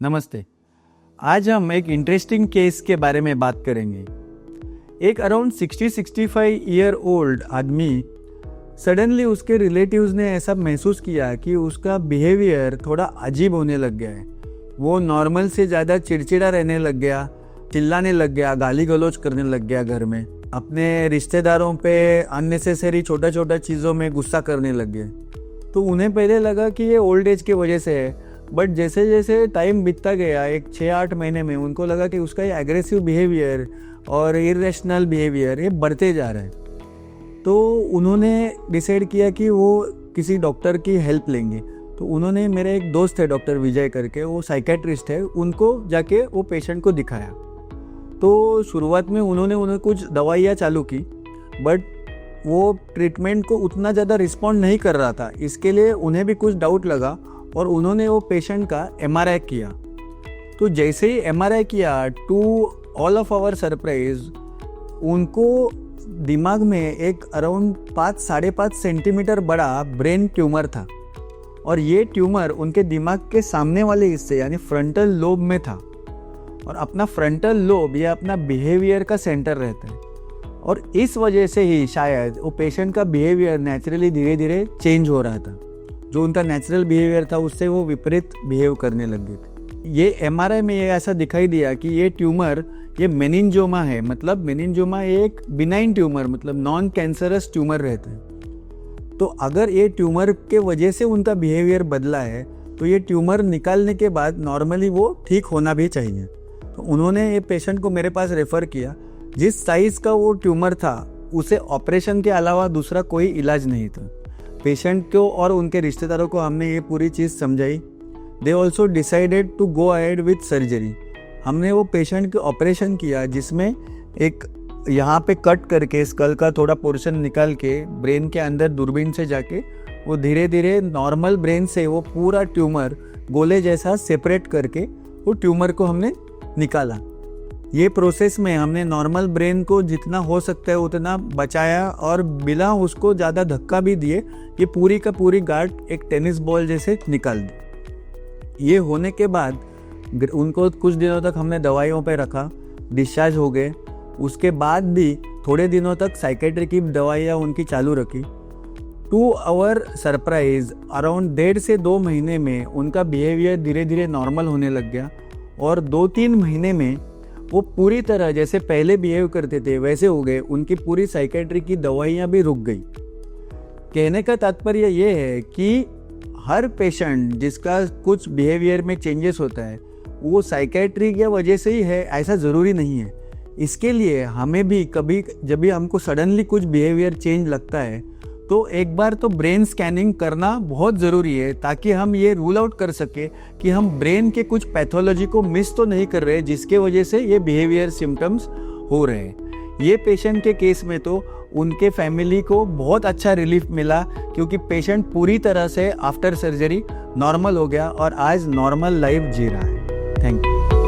नमस्ते। आज हम एक इंटरेस्टिंग केस के बारे में बात करेंगे। एक अराउंड 60-65 ईयर ओल्ड आदमी सडनली उसके रिलेटिव्स ने ऐसा महसूस किया कि उसका बिहेवियर थोड़ा अजीब होने लग गया है। वो नॉर्मल से ज़्यादा चिड़चिड़ा रहने लग गया, चिल्लाने लग गया, गाली गलौज करने लग गया घर में, अपने रिश्तेदारों पे अननेसेसरी छोटा छोटा चीज़ों में गुस्सा करने लग गए। तो उन्हें पहले लगा कि ये ओल्ड एज की वजह से है, बट जैसे जैसे टाइम बीतता गया, एक 6-8 महीने में उनको लगा कि उसका ये एग्रेसिव बिहेवियर और इरेशनल बिहेवियर ये बढ़ते जा रहा है। तो उन्होंने डिसाइड किया कि वो किसी डॉक्टर की हेल्प लेंगे। तो उन्होंने, मेरे एक दोस्त है डॉक्टर विजय करके, वो साइकेट्रिस्ट है, उनको जाके वो पेशेंट को दिखाया। तो शुरुआत में उन्हें कुछ दवाइयाँ चालू की, बट वो ट्रीटमेंट को उतना ज़्यादा रिस्पॉन्ड नहीं कर रहा था। इसके लिए उन्हें भी कुछ डाउट लगा और उन्होंने वो पेशेंट का MRI किया। तो जैसे ही MRI किया, to all of our surprise, उनको दिमाग में एक अराउंड 5-5.5 सेंटीमीटर बड़ा ब्रेन ट्यूमर था और ये ट्यूमर उनके दिमाग के सामने वाले हिस्से यानी फ्रंटल लोब में था। और अपना फ्रंटल लोब ये अपना बिहेवियर का सेंटर रहता है और इस वजह से ही शायद वो पेशेंट का बिहेवियर नेचुरली धीरे धीरे चेंज हो रहा था। जो उनका नेचुरल बिहेवियर था उससे वो विपरीत बिहेव करने लग गए थे। ये MRI में ये ऐसा दिखाई दिया कि ये ट्यूमर ये मेनिंजोमा है। मतलब मेनिंजोमा एक बिनाइन ट्यूमर, मतलब नॉन कैंसरस ट्यूमर रहता है। तो अगर ये ट्यूमर के वजह से उनका बिहेवियर बदला है तो ये ट्यूमर निकालने के बाद नॉर्मली वो ठीक होना भी चाहिए। तो उन्होंने ये पेशेंट को मेरे पास रेफ़र किया। जिस साइज़ का वो ट्यूमर था उसे ऑपरेशन के अलावा दूसरा कोई इलाज नहीं था। पेशेंट को और उनके रिश्तेदारों को हमने ये पूरी चीज़ समझाई। They also decided to go ahead with surgery. हमने वो पेशेंट के ऑपरेशन किया जिसमें एक यहाँ पे कट करके स्कल का थोड़ा पोर्शन निकाल के ब्रेन के अंदर दूरबीन से जाके वो धीरे धीरे नॉर्मल ब्रेन से वो पूरा ट्यूमर गोले जैसा सेपरेट करके वो ट्यूमर को हमने निकाला। ये प्रोसेस में हमने नॉर्मल ब्रेन को जितना हो सकता है उतना बचाया और बिना उसको ज़्यादा धक्का भी दिए ये पूरी का पूरी गांठ एक टेनिस बॉल जैसे निकाल दी। ये होने के बाद उनको कुछ दिनों तक हमने दवाइयों पे रखा, डिस्चार्ज हो गए। उसके बाद भी थोड़े दिनों तक साइकेट्री की दवाइयाँ उनकी चालू रखी। टू आवर सरप्राइज अराउंड 1.5 से 2 महीने में उनका बिहेवियर धीरे धीरे नॉर्मल होने लग गया और 2-3 महीने में वो पूरी तरह जैसे पहले बिहेव करते थे वैसे हो गए। उनकी पूरी साइकेट्री की दवाइयाँ भी रुक गई। कहने का तात्पर्य ये है कि हर पेशेंट जिसका कुछ बिहेवियर में चेंजेस होता है वो साइकेट्री की वजह से ही है, ऐसा ज़रूरी नहीं है। इसके लिए हमें भी कभी जब भी हमको सडनली कुछ बिहेवियर चेंज लगता है तो एक बार तो ब्रेन स्कैनिंग करना बहुत ज़रूरी है ताकि हम ये रूल आउट कर सके कि हम ब्रेन के कुछ पैथोलॉजी को मिस तो नहीं कर रहे जिसके वजह से ये बिहेवियर सिम्टम्स हो रहे हैं। ये पेशेंट के केस में तो उनके फैमिली को बहुत अच्छा रिलीफ मिला क्योंकि पेशेंट पूरी तरह से आफ्टर सर्जरी नॉर्मल हो गया और आज नॉर्मल लाइफ जी रहा है। Thank you.